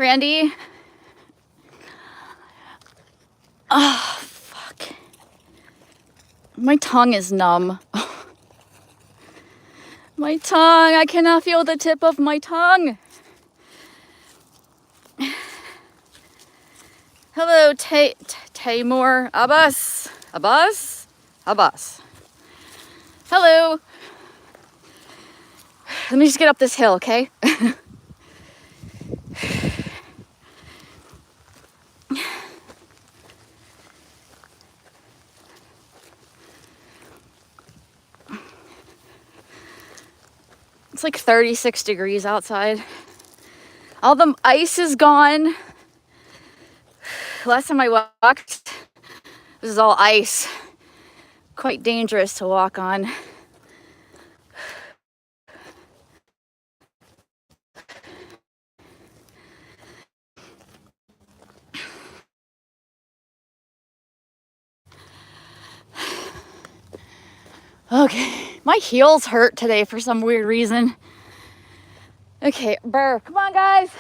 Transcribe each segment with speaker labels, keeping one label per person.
Speaker 1: Randy. Oh, fuck. My tongue is numb. My tongue. I cannot feel the tip of my tongue. Hello, Taymor. Abbas. Hello. Let me just get up this hill, okay? It's like 36 degrees outside. All the ice is gone. Last time I walked, this is all ice. Quite dangerous to walk on. Okay, my heels hurt today for some weird reason. Okay, Burr, come on, guys.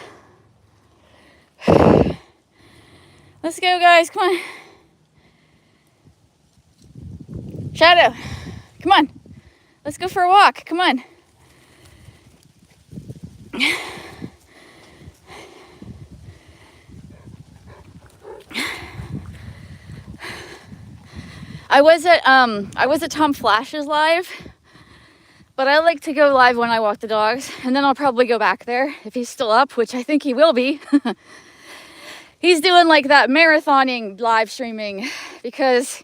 Speaker 1: Let's go, guys, come on. Shadow, come on. Let's go for a walk, come on. I was at Tom Flash's live, but I like to go live when I walk the dogs, and then I'll probably go back there if he's still up, which I think he will be. He's doing like that marathoning live streaming because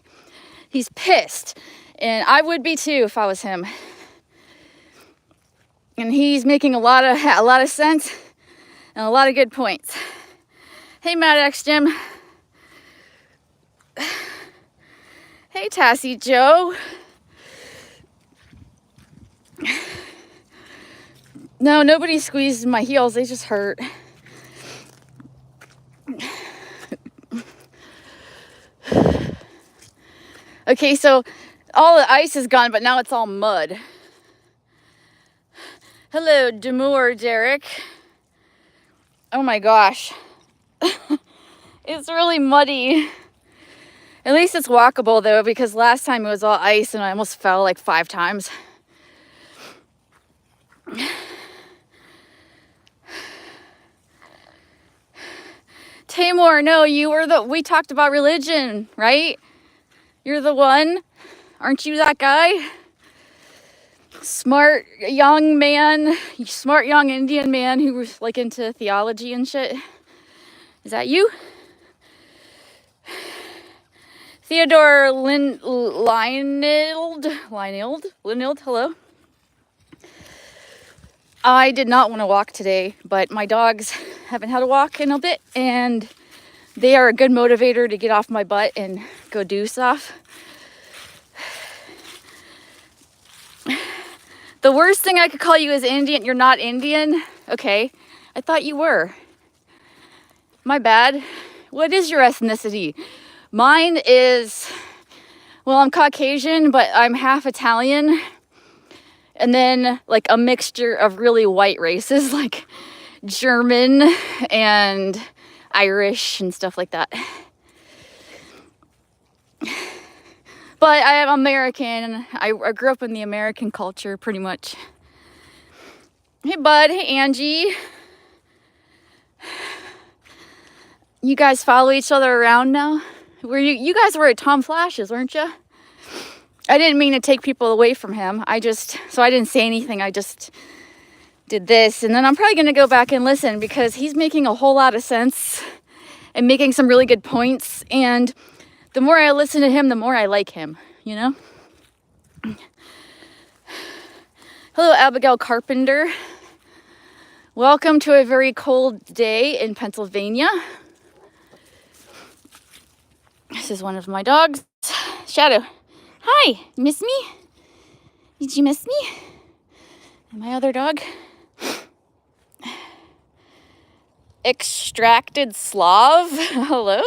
Speaker 1: he's pissed, and I would be too if I was him. And he's making a lot of sense and a lot of good points. Hey, Mad X Jim. Hey, Tassie Joe. No, nobody squeezed my heels. They just hurt. Okay, so all the ice is gone, but now it's all mud. Hello, Demure Derek. Oh my gosh. It's really muddy. At least it's walkable though, because last time it was all ice and I almost fell like 5 times. Taymor, no, we talked about religion, right? You're the one. Aren't you that guy? Smart young Indian man who was like into theology and shit. Is that you? Theodore Leineld, hello. I did not want to walk today, but my dogs haven't had a walk in a bit, and they are a good motivator to get off my butt and go do stuff. The worst thing I could call you is Indian. You're not Indian? Okay. I thought you were. My bad. What is your ethnicity? Mine is, well, I'm Caucasian, but I'm half Italian. And then like a mixture of really white races like German and Irish and stuff like that. But I am American. I grew up in the American culture pretty much. Hey, bud. Hey, Angie. You guys follow each other around now? You guys were at Tom Flash's, weren't you? I didn't mean to take people away from him. So I didn't say anything. I just did this. And then I'm probably going to go back and listen because he's making a whole lot of sense and making some really good points. And the more I listen to him, the more I like him, you know? Hello, Abigail Carpenter. Welcome to a very cold day in Pennsylvania. This is one of my dogs. Shadow. Hi, miss me? Did you miss me? And my other dog? Extracted Slav. Hello?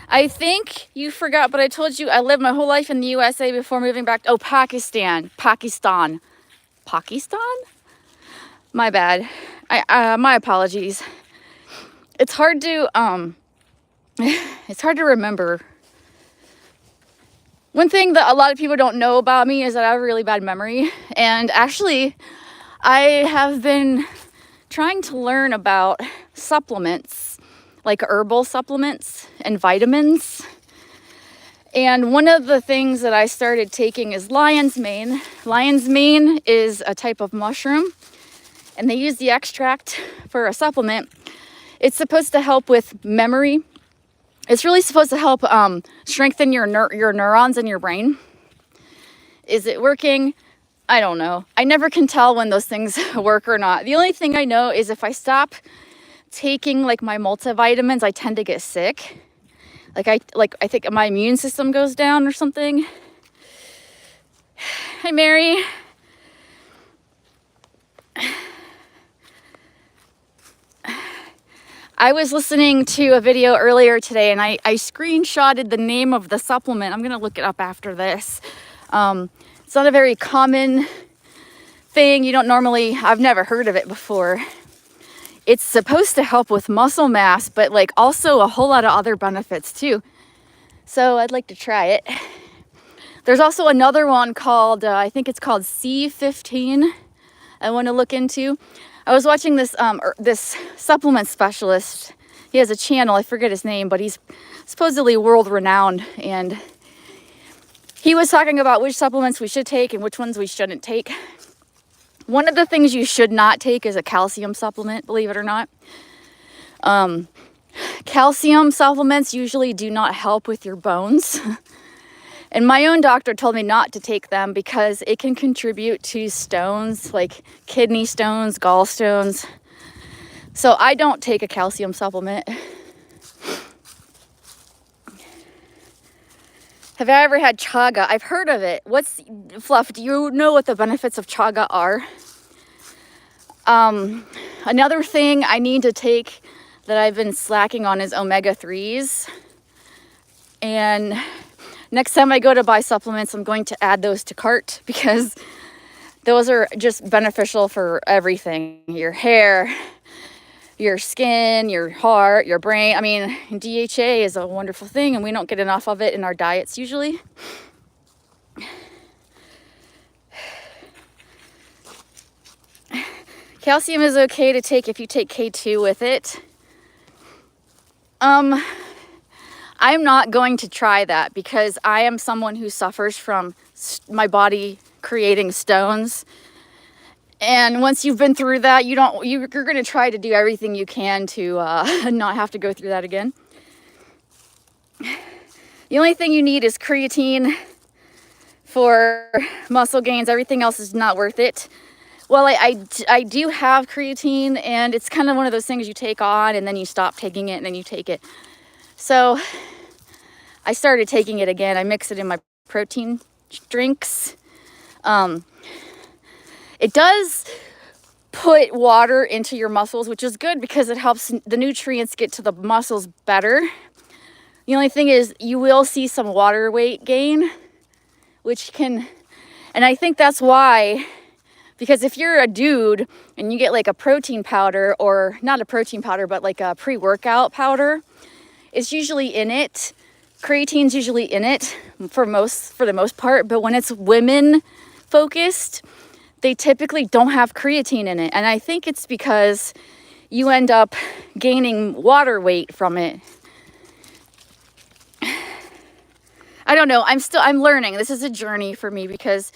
Speaker 1: I think you forgot, but I told you I lived my whole life in the USA before moving back. Oh, Pakistan. My bad. My apologies. it's hard to it's hard to remember. One thing that a lot of people don't know about me is that I have a really bad memory. And actually, I have been trying to learn about supplements, like herbal supplements and vitamins. And one of the things that I started taking is lion's mane. Lion's mane is a type of mushroom, and they use the extract for a supplement. It's supposed to help with memory. It's really supposed to help strengthen your neurons in your brain. Is it working? I don't know. I never can tell when those things work or not. The only thing I know is if I stop taking like my multivitamins, I tend to get sick. I think my immune system goes down or something. Hi, Mary. I was listening to a video earlier today, and I screenshotted the name of the supplement. I'm gonna look it up after this. It's not a very common thing. I've never heard of it before. It's supposed to help with muscle mass, but like also a whole lot of other benefits too. So I'd like to try it. There's also another one called, I think it's called C15. I want to look into. I was watching this supplement specialist. He has a channel, I forget his name, but he's supposedly world renowned. And he was talking about which supplements we should take and which ones we shouldn't take. One of the things you should not take is a calcium supplement, believe it or not. Calcium supplements usually do not help with your bones. And my own doctor told me not to take them because it can contribute to stones, like kidney stones, gallstones. So I don't take a calcium supplement. Have I ever had chaga? I've heard of it. Fluff, do you know what the benefits of chaga are? Another thing I need to take that I've been slacking on is omega-3s. And next time I go to buy supplements, I'm going to add those to cart because those are just beneficial for everything. Your hair, your skin, your heart, your brain. I mean, DHA is a wonderful thing, and we don't get enough of it in our diets usually. Calcium is okay to take if you take K2 with it. I'm not going to try that because I am someone who suffers from my body creating stones. And once you've been through that, you're going to try to do everything you can to not have to go through that again. The only thing you need is creatine for muscle gains. Everything else is not worth it. Well, I do have creatine, and it's kind of one of those things you take on and then you stop taking it and then you take it. So I started taking it again. I mix it in my protein drinks. It does put water into your muscles, which is good because it helps the nutrients get to the muscles better. The only thing is you will see some water weight gain, and I think that's why, because if you're a dude and you get like a protein powder, or not a protein powder, but like a pre-workout powder, it's usually in it. Creatine's usually in it for the most part, but when it's women focused, they typically don't have creatine in it. And I think it's because you end up gaining water weight from it. I don't know. I'm learning. This is a journey for me because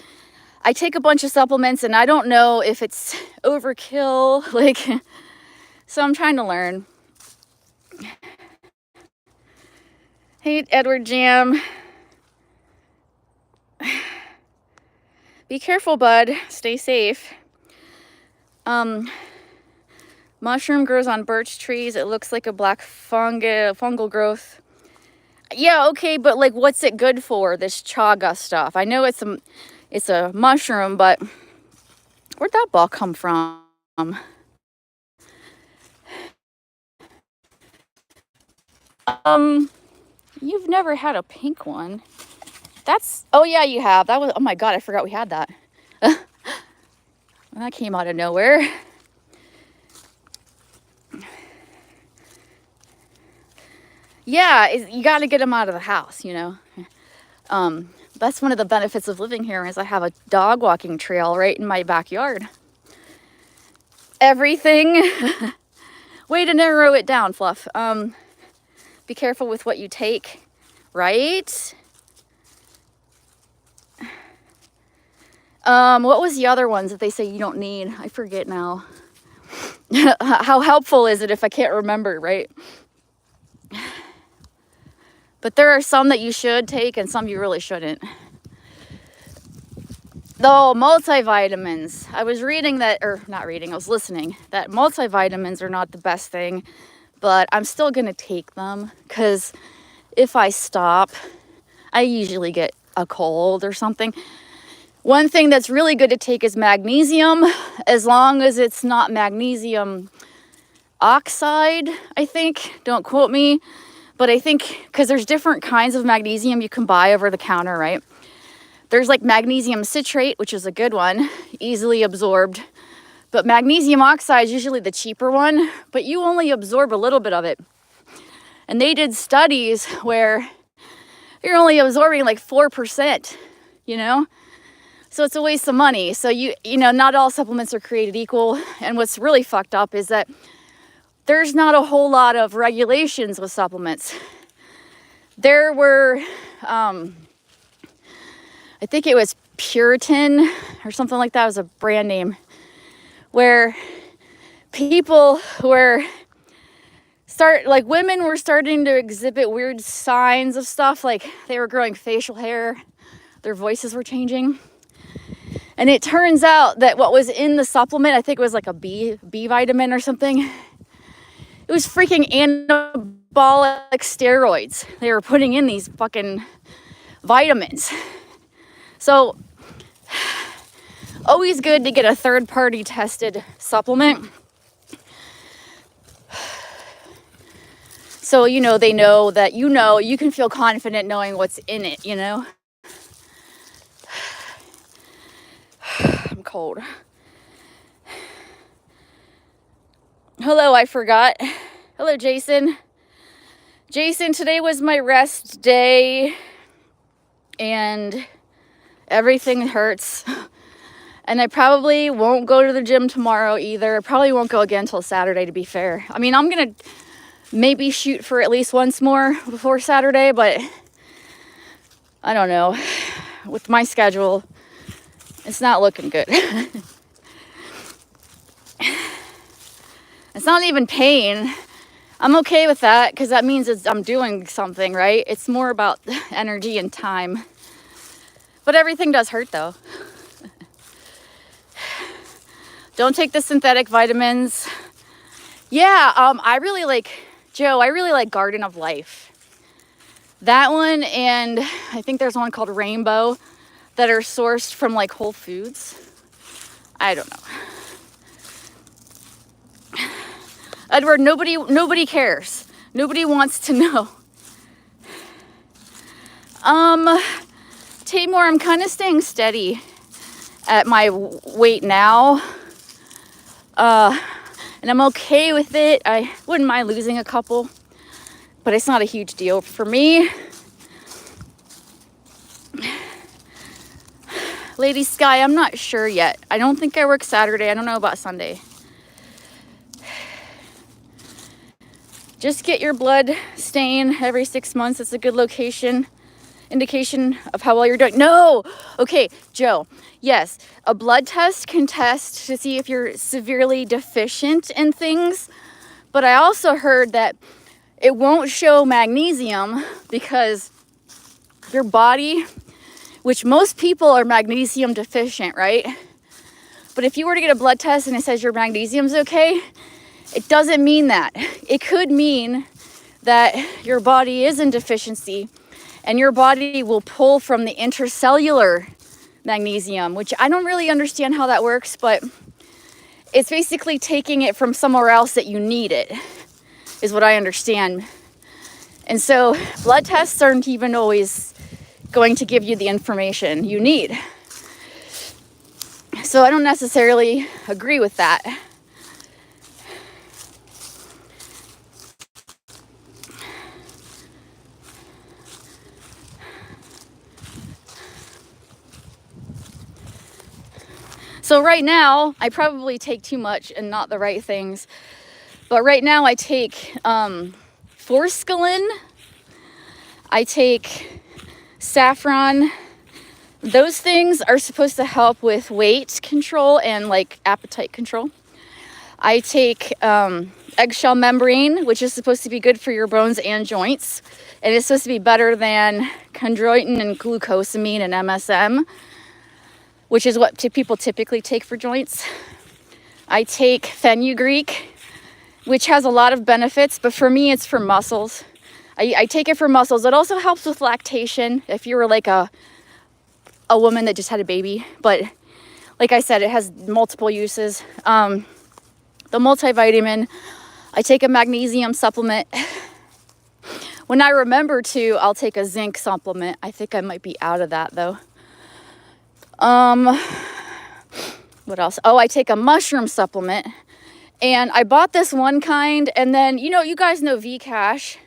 Speaker 1: I take a bunch of supplements and I don't know if it's overkill. So I'm trying to learn. Hey, Edward Jam. Be careful, bud. Stay safe. Mushroom grows on birch trees. It looks like a black fungal growth. Yeah, okay, but like, what's it good for, this chaga stuff? I know it's a mushroom, but where'd that ball come from? You've never had a pink one. Oh yeah, you have. Oh my God, I forgot we had that. That came out of nowhere. Yeah, you got to get them out of the house, That's one of the benefits of living here is I have a dog walking trail right in my backyard. Everything, way to narrow it down, Fluff. Be careful with what you take, right? What was the other ones that they say you don't need? I forget now. How helpful is it if I can't remember, right? But there are some that you should take and some you really shouldn't. Though multivitamins, I was reading that, or not reading, I was listening, that multivitamins are not the best thing, but I'm still gonna take them because if I stop, I usually get a cold or something. One thing that's really good to take is magnesium, as long as it's not magnesium oxide, I think. Don't quote me, but I think because there's different kinds of magnesium you can buy over the counter, right? There's like magnesium citrate, which is a good one, easily absorbed. But magnesium oxide is usually the cheaper one, but you only absorb a little bit of it. And they did studies where you're only absorbing like 4%, So it's a waste of money. So not all supplements are created equal. And what's really fucked up is that there's not a whole lot of regulations with supplements. There were, I think it was Puritan or something like that. It was a brand name where people were women were starting to exhibit weird signs of stuff, like they were growing facial hair, their voices were changing. And it turns out that what was in the supplement, I think it was like a B vitamin or something, it was freaking anabolic steroids. They were putting in these fucking vitamins. So, always good to get a third-party tested supplement. So, they know that you can feel confident knowing what's in it, I'm cold. Hello, I forgot. Hello, Jason. Jason, today was my rest day, and everything hurts. And I probably won't go to the gym tomorrow either. I probably won't go again till Saturday, to be fair. I mean, I'm going to maybe shoot for at least once more before Saturday, but I don't know. With my schedule, it's not looking good. It's not even pain. I'm okay with that because that means I'm doing something, right? It's more about energy and time. But everything does hurt, though. Don't take the synthetic vitamins. Yeah, I really like Garden of Life. That one, and I think there's one called Rainbow that are sourced from like Whole Foods. I don't know. Edward, nobody cares. Nobody wants to know. Tamor, I'm kind of staying steady at my weight now. And I'm okay with it. I wouldn't mind losing a couple, but it's not a huge deal for me. Lady Sky, I'm not sure yet. I don't think I work Saturday. I don't know about Sunday. Just get your blood stain every 6 months. It's a good indication of how well you're doing. No! Okay, Joe. Yes, a blood test can test to see if you're severely deficient in things. But I also heard that it won't show magnesium because your body, which most people are magnesium deficient, right? But if you were to get a blood test and it says your magnesium's okay, it doesn't mean that. It could mean that your body is in deficiency and your body will pull from the intercellular magnesium, which I don't really understand how that works, but it's basically taking it from somewhere else that you need it, is what I understand. And so blood tests aren't even always going to give you the information you need. So I don't necessarily agree with that. So right now, I probably take too much and not the right things. But right now I take forskolin, I take saffron. Those things are supposed to help with weight control and like appetite control. I take eggshell membrane, which is supposed to be good for your bones and joints. And it's supposed to be better than chondroitin and glucosamine and MSM, which is what people typically take for joints. I take fenugreek, which has a lot of benefits, but for me, it's for muscles. I take it for muscles. It also helps with lactation if you were like a woman that just had a baby. But like I said, it has multiple uses. The multivitamin, I take a magnesium supplement. When I remember to, I'll take a zinc supplement. I think I might be out of that though. What else? Oh, I take a mushroom supplement. And I bought this one kind, and then, you guys know Vcash.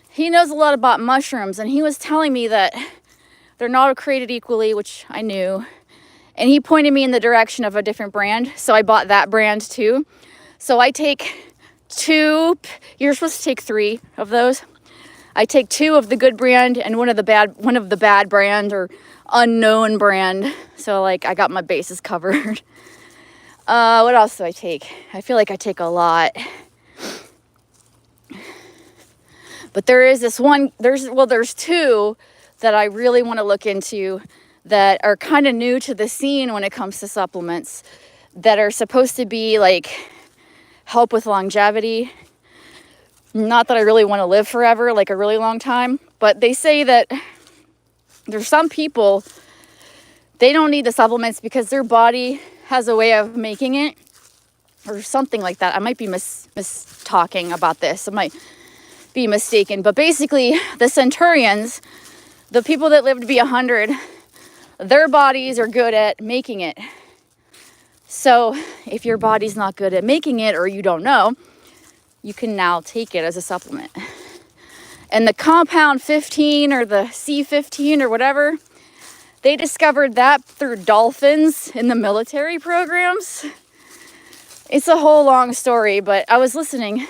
Speaker 1: He knows a lot about mushrooms, and he was telling me that they're not created equally, which I knew. And he pointed me in the direction of a different brand, so I bought that brand too. So I take 2, you're supposed to take 3 of those. I take 2 of the good brand and one of the bad brand or unknown brand. So like I got my bases covered. What else do I take? I feel like I take a lot. But there is this one, there's 2 that I really want to look into that are kind of new to the scene when it comes to supplements that are supposed to be like help with longevity. Not that I really want to live forever, like a really long time, but they say that there's some people, they don't need the supplements because their body has a way of making it or something like that. I might be talking about this. I might be mistaken, but basically the centurions, the people that live to be 100, their bodies are good at making it. So if your body's not good at making it or you don't know, you can now take it as a supplement. And the compound 15 or the C15 or whatever, they discovered that through dolphins in the military programs. It's a whole long story, but I was listening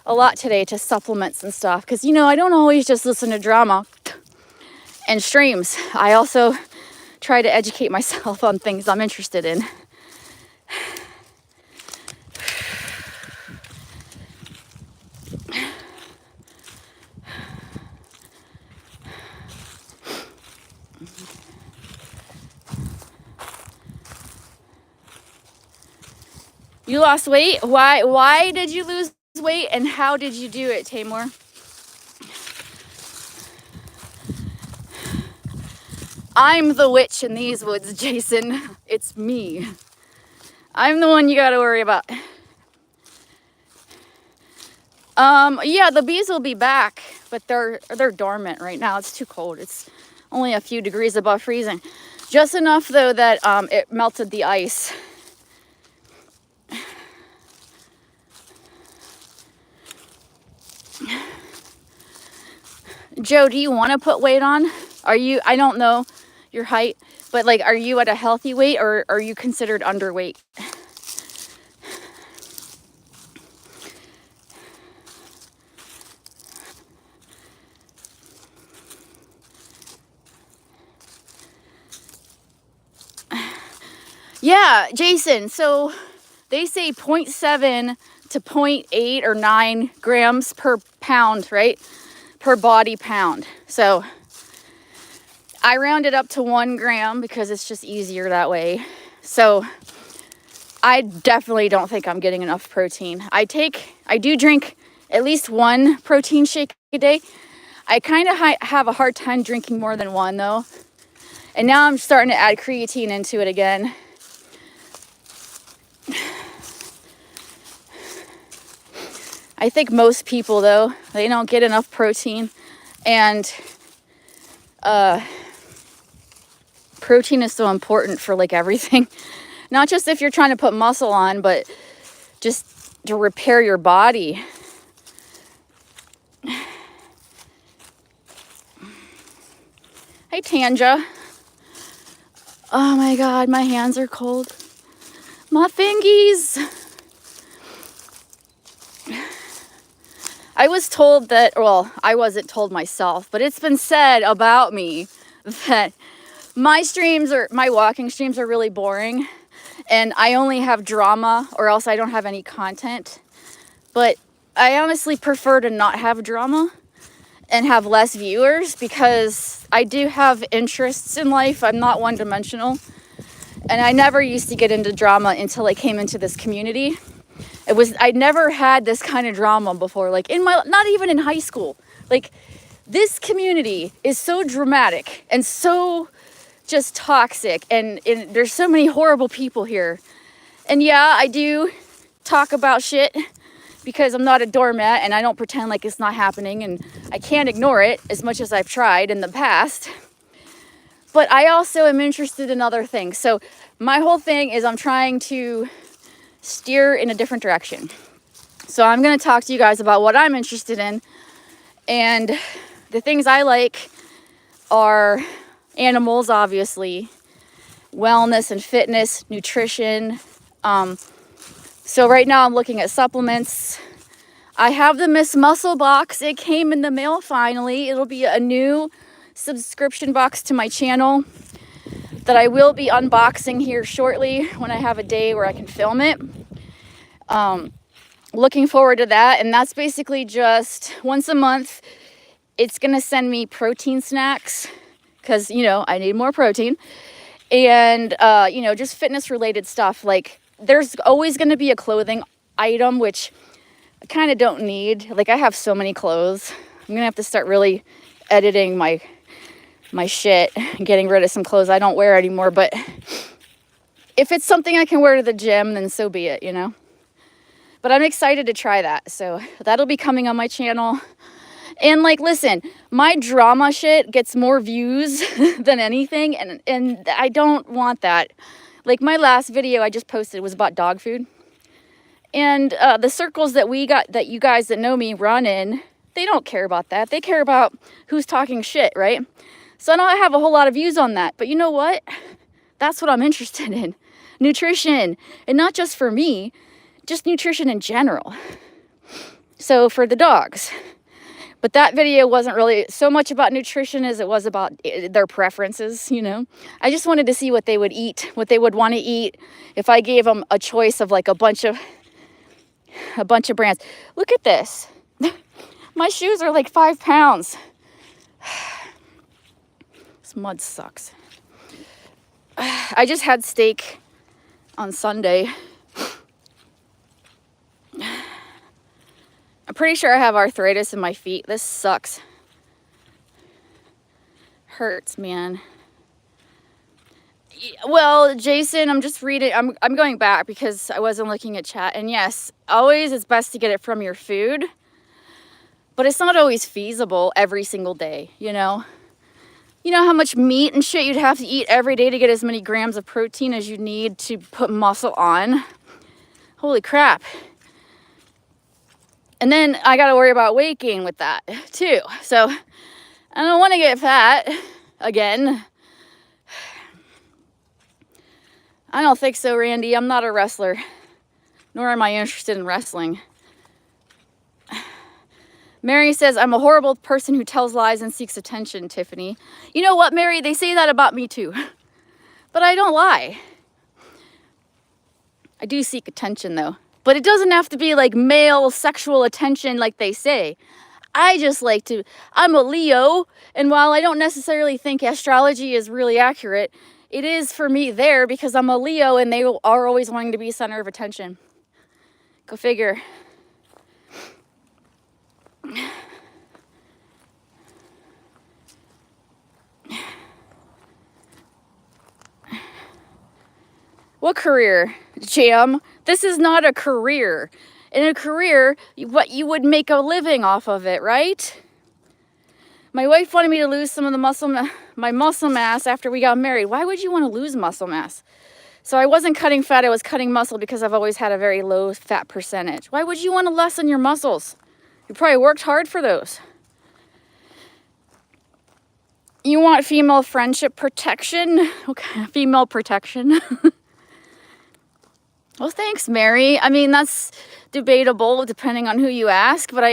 Speaker 1: a lot today to supplements and stuff because, I don't always just listen to drama and streams. I also try to educate myself on things I'm interested in. You lost weight? Why did you lose weight and how did you do it, Tamor? I'm the witch in these woods, Jason. It's me. I'm the one you gotta worry about. Yeah, the bees will be back, but they're dormant right now. It's too cold. It's only a few degrees above freezing. Just enough though that it melted the ice. Joe, do you want to put weight on? I don't know your height, but like, are you at a healthy weight or are you considered underweight? Yeah, Jason, so they say 0.7 to 0.8 or 9 grams per pound, right? Per body pound. So I round it up to 1 gram because it's just easier that way. So I definitely don't think I'm getting enough protein. I do drink at least 1 protein shake a day. I kind of have a hard time drinking more than 1 though. And now I'm starting to add creatine into it again. I think most people though, they don't get enough protein, and protein is so important for like everything. Not just if you're trying to put muscle on, but just to repair your body. Hey Tanja. Oh my God, my hands are cold. My fingies. I was told that, well, I wasn't told myself, but it's been said about me that my walking streams are really boring and I only have drama or else I don't have any content. But I honestly prefer to not have drama and have less viewers because I do have interests in life. I'm not one-dimensional. And I never used to get into drama until I came into this community. I never had this kind of drama before, like not even in high school. Like, this community is so dramatic and so just toxic, and there's so many horrible people here. And yeah, I do talk about shit because I'm not a doormat and I don't pretend like it's not happening, and I can't ignore it as much as I've tried in the past. But I also am interested in other things. So my whole thing is I'm trying to steer in a different direction. So I'm going to talk to you guys about what I'm interested in. And the things I like are animals, obviously, wellness and fitness, nutrition. So right now I'm looking at supplements. I have the Miss Muscle box. It came in the mail finally. It'll be a new subscription box to my channel that I will be unboxing here shortly when I have a day where I can film it. Looking forward to that. And that's basically just once a month. It's going to send me protein snacks because, I need more protein. And, just fitness related stuff. Like, there's always going to be a clothing item, which I kind of don't need. Like, I have so many clothes. I'm going to have to start really editing my shit and getting rid of some clothes I don't wear anymore. But if it's something I can wear to the gym, then so be it, But I'm excited to try that. So that'll be coming on my channel. And listen, my drama shit gets more views than anything. And I don't want that. Like, my last video I just posted was about dog food. And the circles that you guys that know me run in, they don't care about that. They care about who's talking shit, right? So I don't have a whole lot of views on that. But you know what? That's what I'm interested in. Nutrition. And not just for me, just nutrition in general. So for the dogs. But that video wasn't really so much about nutrition as it was about their preferences, I just wanted to see what they would eat, what they would want to eat if I gave them a choice of like a bunch of brands. Look at this. My shoes are like 5 pounds. This mud sucks. I just had steak on Sunday. I'm pretty sure I have arthritis in my feet. This sucks. Hurts, man. Well, Jason, I'm just reading. I'm going back because I wasn't looking at chat. And yes, always it's best to get it from your food. But it's not always feasible every single day, You know how much meat and shit you'd have to eat every day to get as many grams of protein as you need to put muscle on? Holy crap. And then I got to worry about weight gain with that too. So I don't want to get fat again. I don't think so, Randy. I'm not a wrestler, nor am I interested in wrestling. Mary says, I'm a horrible person who tells lies and seeks attention, Tiffany. You know what, Mary? They say that about me too. But I don't lie. I do seek attention though. But it doesn't have to be like male sexual attention like they say. I'm a Leo, and while I don't necessarily think astrology is really accurate, it is for me there because I'm a Leo and they are always wanting to be center of attention. Go figure. What career, Jam? This is not a career. In a career, you would make a living off of it, right? My wife wanted me to lose some of my muscle mass after we got married. Why would you want to lose muscle mass? So I wasn't cutting fat, I was cutting muscle because I've always had a very low fat percentage. Why would you want to lessen your muscles? You probably worked hard for those. You want female friendship protection? Okay, female protection. Well, thanks, Mary. I mean, that's debatable depending on who you ask, but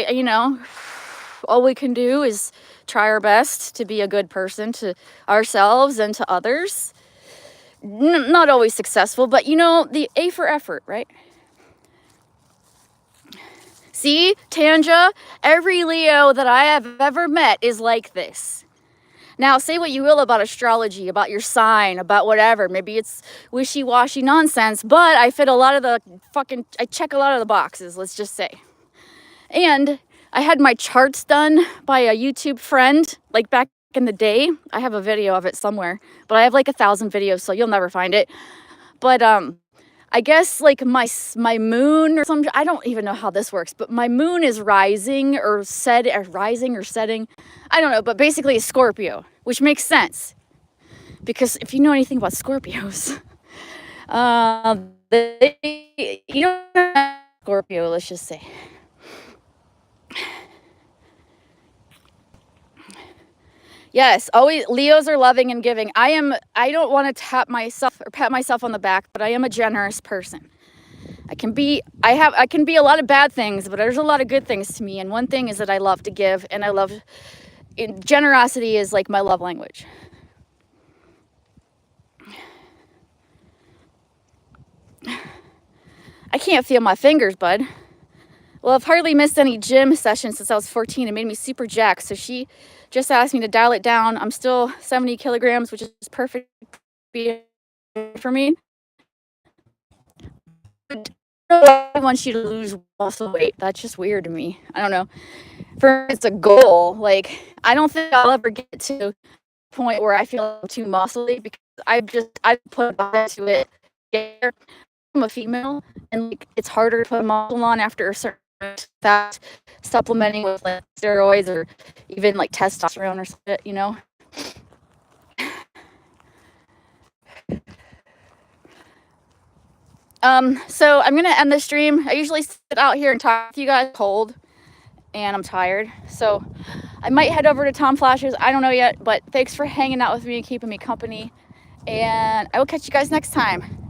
Speaker 1: all we can do is try our best to be a good person to ourselves and to others. Not always successful, but the A for effort, right? See, Tanja, every Leo that I have ever met is like this. Now, say what you will about astrology, about your sign, about whatever. Maybe it's wishy-washy nonsense, but I check a lot of the boxes, let's just say. And I had my charts done by a YouTube friend, like back in the day. I have a video of it somewhere, but I have like 1,000 videos, so you'll never find it. But I guess like my moon or something, I don't even know how this works, but my moon is rising or setting. I don't know, but basically it's Scorpio, which makes sense. Because if you know anything about Scorpios, Scorpio, let's just say. Yes, always Leos are loving and giving. I don't want to pat myself on the back, but I am a generous person. I can be a lot of bad things, but there's a lot of good things to me. And one thing is that I love to give, and generosity is like my love language. I can't feel my fingers, bud. Well, I've hardly missed any gym sessions since I was 14. It made me super jacked. So she just asked me to dial it down. I'm still 70 kilograms, which is perfect for me. I want you to lose muscle weight. That's just weird to me. I don't know. It's a goal. Like, I don't think I'll ever get to a point where I feel too muscly because I put into it. I'm a female, and like it's harder to put muscle on after a certain that supplementing with like steroids or even like testosterone or shit, So I'm gonna end the stream. I usually sit out here and talk to you guys cold, and I'm tired, so I might head over to Tom Flash's. I don't know yet, but thanks for hanging out with me and keeping me company, and I will catch you guys next time.